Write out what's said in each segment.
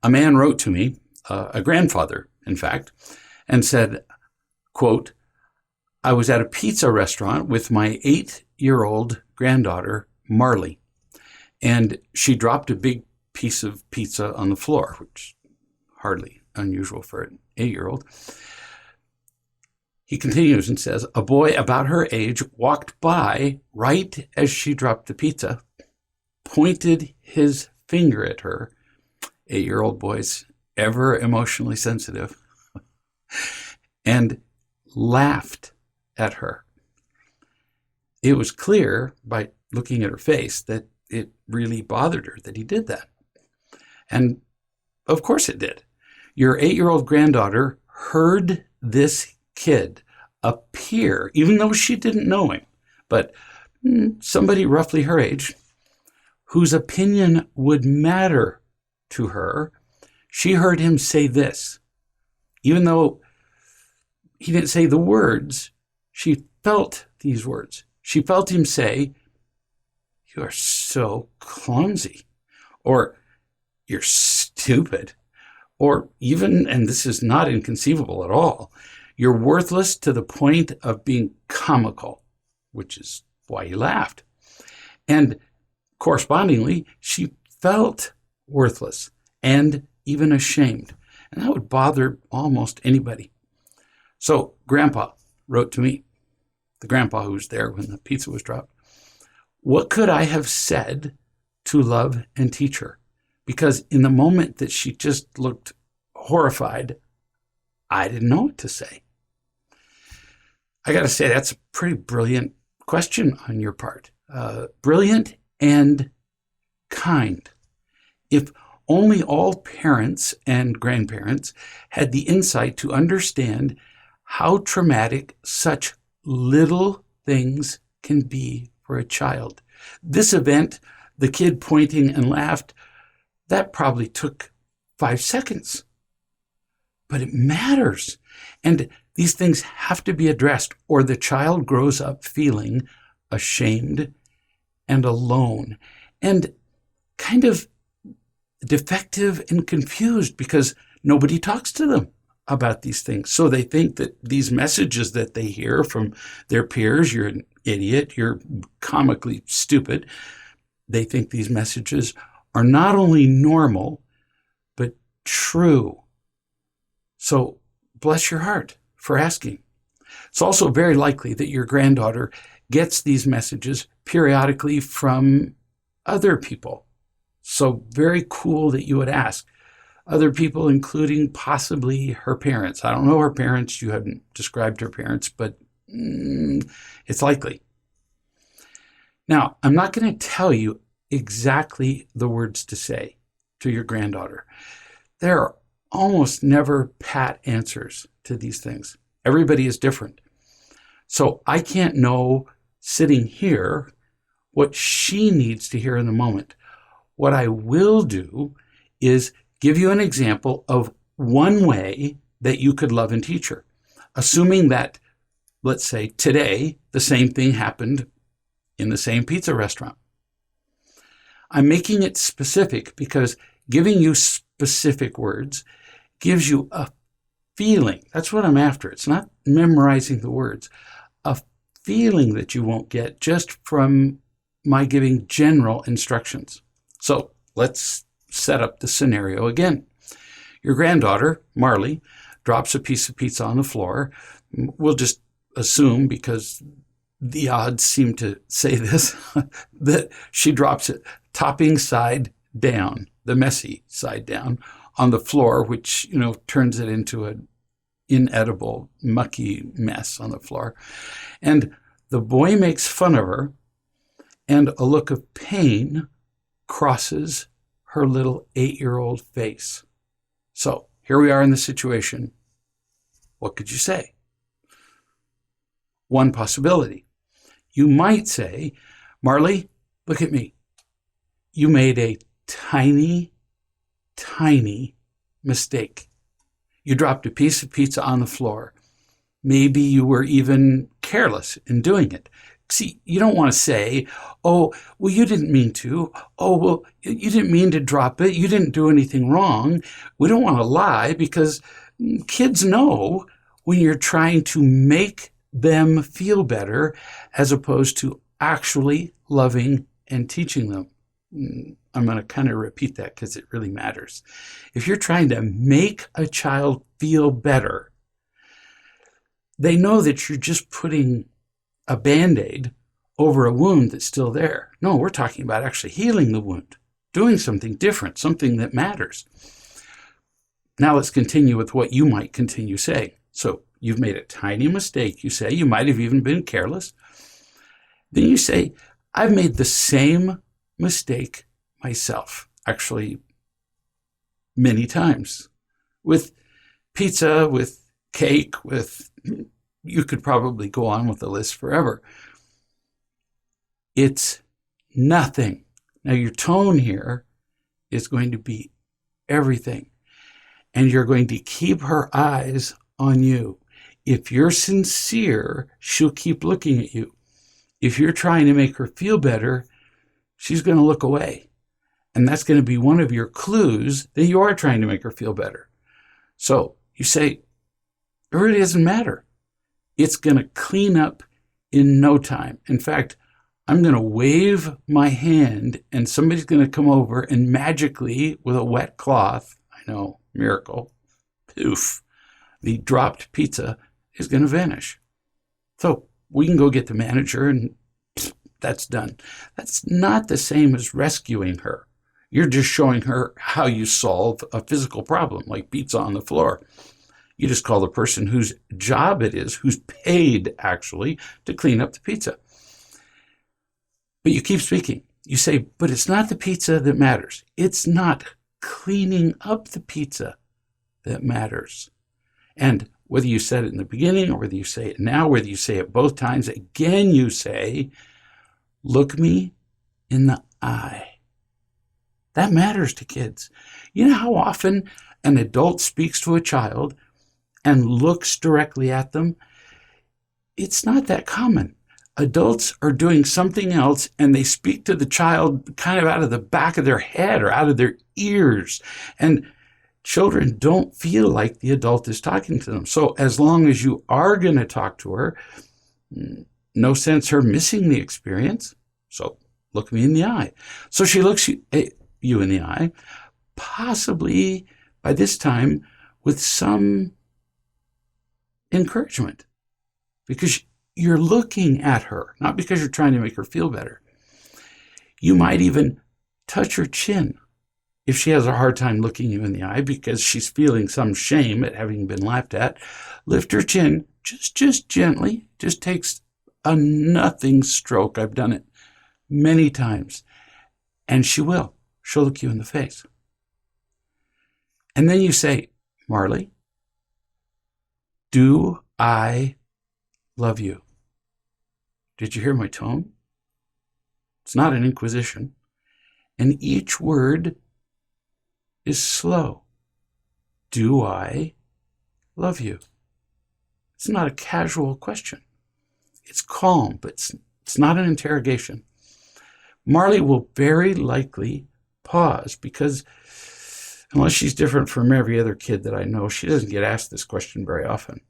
A man wrote to me, a grandfather, in fact, and said, quote, I was at a pizza restaurant with my 8-year-old granddaughter, Marley, and she dropped a big piece of pizza on the floor, which is hardly unusual for an 8-year-old. He continues and says, a boy about her age walked by right as she dropped the pizza, pointed his finger at her. 8-year-old boys, ever emotionally sensitive, and laughed at her. It was clear by looking at her face that it really bothered her that he did that. And of course it did. Your 8-year-old granddaughter heard this kid, a peer, even though she didn't know him, but somebody roughly her age, whose opinion would matter to her. She heard him say this. Even though he didn't say the words, she felt these words. She felt him say, you are so clumsy, or you're stupid, or even, and this is not inconceivable at all, you're worthless to the point of being comical, which is why he laughed. And correspondingly, she felt worthless and even ashamed. And that would bother almost anybody. So Grandpa wrote to me, the grandpa who was there when the pizza was dropped, what could I have said to love and teach her? Because in the moment that she just looked horrified, I didn't know what to say. I got to say, that's a pretty brilliant question on your part. Brilliant and kind. If only all parents and grandparents had the insight to understand how traumatic such little things can be for a child. This event, the kid pointing and laughed, that probably took 5 seconds. But it matters. And these things have to be addressed, or the child grows up feeling ashamed and alone and kind of defective and confused because nobody talks to them about these things. So they think that these messages that they hear from their peers, you're an idiot, you're comically stupid, they think these messages are not only normal, but true. So bless your heart for asking. It's also very likely that your granddaughter gets these messages periodically from other people. So very cool that you would ask. Other people, including possibly her parents. I don't know her parents. You haven't described her parents, but it's likely. Now, I'm not going to tell you exactly the words to say to your granddaughter. There are almost never pat answers to these things. Everybody is different. So I can't know sitting here what she needs to hear in the moment. What I will do is give you an example of one way that you could love and teach her, assuming that, let's say, today, the same thing happened in the same pizza restaurant. I'm making it specific because giving you specific words gives you a feeling. That's what I'm after. It's not memorizing the words. A feeling that you won't get just from my giving general instructions. So let's set up the scenario again. Your granddaughter, Marley, drops a piece of pizza on the floor. We'll just assume, because the odds seem to say this, that she drops it topping side down, the messy side down, on the floor, which, turns it into an inedible, mucky mess on the floor. And the boy makes fun of her, and a look of pain crosses her little 8-year-old face. So here we are in the situation. What could you say? One possibility. You might say, Marley, look at me. You made a tiny, tiny mistake. You dropped a piece of pizza on the floor. Maybe you were even careless in doing it. See, you don't want to say, oh, well, you didn't mean to. Oh, well, you didn't mean to drop it. You didn't do anything wrong. We don't want to lie because kids know when you're trying to make them feel better as opposed to actually loving and teaching them. I'm going to kind of repeat that because it really matters. If you're trying to make a child feel better, they know that you're just putting a Band-Aid over a wound that's still there. No, we're talking about actually healing the wound, doing something different, something that matters. Now let's continue with what you might continue saying. So you've made a tiny mistake, you say. You might have even been careless. Then you say, I've made the same mistake myself, actually many times, with pizza, with cake, with, you could probably go on with the list forever. It's nothing. Now your tone here is going to be everything, and you're going to keep her eyes on you. If you're sincere, she'll keep looking at you. If you're trying to make her feel better, she's going to look away. And that's going to be one of your clues that you are trying to make her feel better. So you say, it really doesn't matter. It's going to clean up in no time. In fact, I'm going to wave my hand and somebody's going to come over and magically, with a wet cloth, I know, miracle, poof, the dropped pizza is going to vanish. So we can go get the manager and that's done. That's not the same as rescuing her. You're just showing her how you solve a physical problem, like pizza on the floor. You just call the person whose job it is, who's paid actually to clean up the pizza. But you keep speaking. You say, but it's not the pizza that matters. It's not cleaning up the pizza that matters. And whether you said it in the beginning or whether you say it now, whether you say it both times, again you say, look me in the eye. That matters to kids. You know how often an adult speaks to a child and looks directly at them? It's not that common. Adults are doing something else and they speak to the child kind of out of the back of their head or out of their ears. And children don't feel like the adult is talking to them. So as long as you are going to talk to her, no sense her missing the experience. So look me in the eye. So she looks you in the eye, possibly by this time with some encouragement, because you're looking at her, not because you're trying to make her feel better. You might even touch her chin if she has a hard time looking you in the eye because she's feeling some shame at having been laughed at. Lift her chin just gently. Just takes a nothing stroke. I've done it many times. And she will. She'll look you in the face. And then you say, Marley, do I love you? Did you hear my tone? It's not an inquisition. And each word is slow. Do I love you? It's not a casual question. It's calm, but it's not an interrogation. Marley will very likely pause because unless she's different from every other kid that I know, she doesn't get asked this question very often.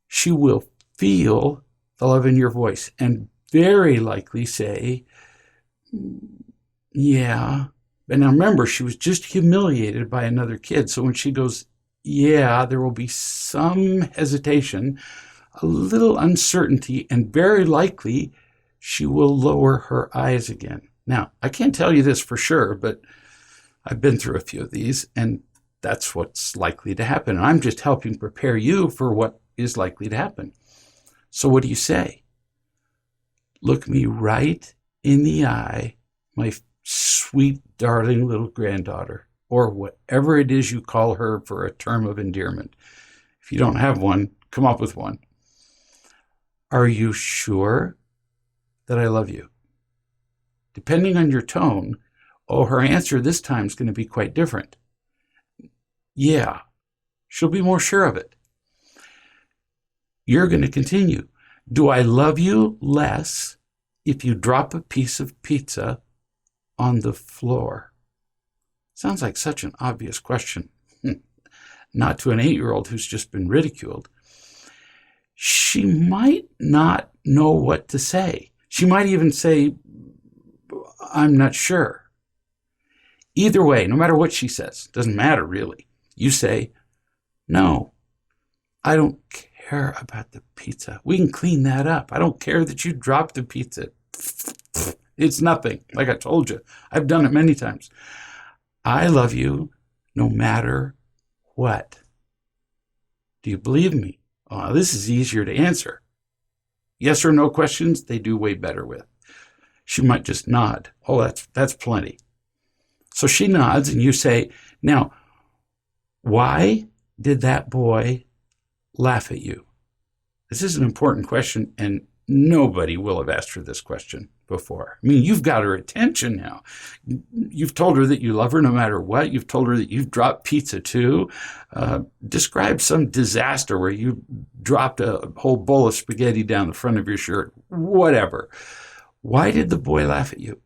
She will feel the love in your voice and very likely say, yeah. And now remember, she was just humiliated by another kid. So when she goes, yeah, there will be some hesitation, a little uncertainty, and very likely she will lower her eyes again. Now, I can't tell you this for sure, but I've been through a few of these, and that's what's likely to happen. And I'm just helping prepare you for what is likely to happen. So what do you say? Look me right in the eye, my sweet, darling little granddaughter, or whatever it is you call her for a term of endearment. If you don't have one, come up with one. Are you sure that I love you? Depending on your tone, her answer this time is going to be quite different. Yeah, she'll be more sure of it. You're going to continue. Do I love you less if you drop a piece of pizza on the floor? Sounds like such an obvious question. Not to an 8-year-old who's just been ridiculed. She might not know what to say. She might even say, I'm not sure. Either way, no matter what she says, doesn't matter really. You say, no, I don't care about the pizza. We can clean that up. I don't care that you dropped the pizza. It's nothing. Like I told you, I've done it many times. I love you no matter what. Do you believe me? Oh, this is easier to answer. Yes or no questions, they do way better with. She might just nod. Oh, that's plenty. So she nods and you say, now, why did that boy laugh at you? This is an important question, and nobody will have asked her this question before. I mean, you've got her attention now. You've told her that you love her no matter what. You've told her that you've dropped pizza too. Describe some disaster where you dropped a whole bowl of spaghetti down the front of your shirt. Whatever. Why did the boy laugh at you?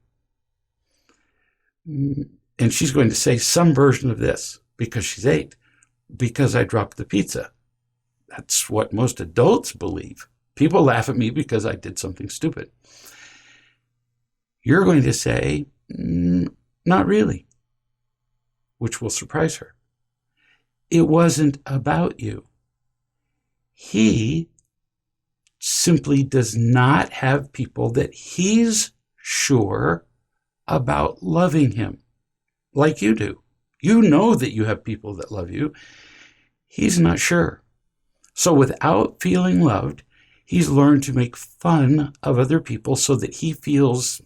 And she's going to say some version of this, because she's 8. Because I dropped the pizza. That's what most adults believe. People laugh at me because I did something stupid. You're going to say, not really, which will surprise her. It wasn't about you. He simply does not have people that he's sure about loving him like you do. You know that you have people that love you. He's not sure. So without feeling loved, he's learned to make fun of other people so that he feels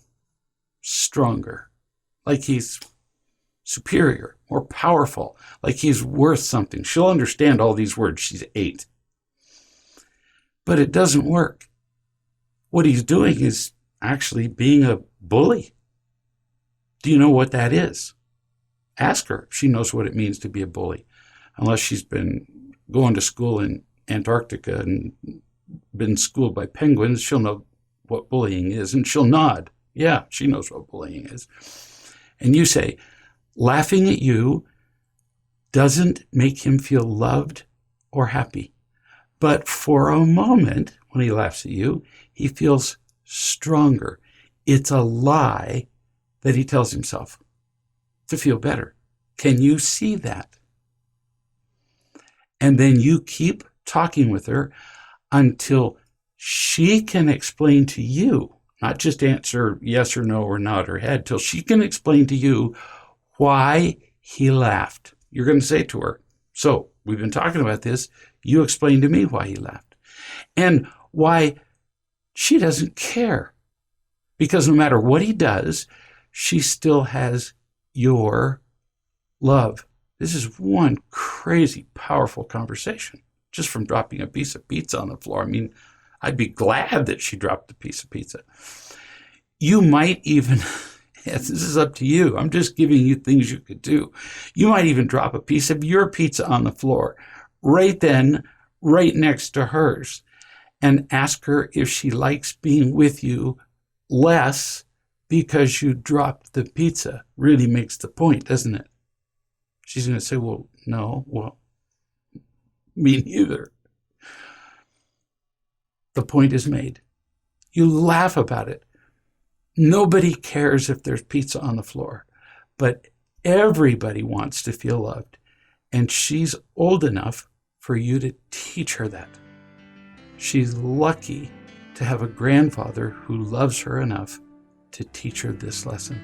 stronger, like he's superior, more powerful, like he's worth something. She'll understand all these words. She's 8. But it doesn't work. What he's doing is actually being a bully. Do you know what that is? Ask her if she knows what it means to be a bully, unless she's been going to school in Antarctica and been schooled by penguins. She'll know what bullying is, and she'll nod. Yeah, she knows what bullying is. And you say, laughing at you doesn't make him feel loved or happy. But for a moment, when he laughs at you, he feels stronger. It's a lie that he tells himself to feel better. Can you see that? And then you keep talking with her until she can explain to you, not just answer yes or no or nod her head, till she can explain to you why he laughed. You're going to say to her, so we've been talking about this. You explain to me why he laughed and why she doesn't care. Because no matter what he does, she still has your love. This is one crazy, powerful conversation just from dropping a piece of pizza on the floor. I mean, I'd be glad that she dropped a piece of pizza. You might even, yes, this is up to you. I'm just giving you things you could do. You might even drop a piece of your pizza on the floor right then, right next to hers, and ask her if she likes being with you less because you dropped the pizza. Really makes the point, doesn't it? She's going to say, well, no, well, me neither. The point is made. You laugh about it. Nobody cares if there's pizza on the floor, but everybody wants to feel loved. And she's old enough for you to teach her that. She's lucky to have a grandfather who loves her enough to teach her this lesson.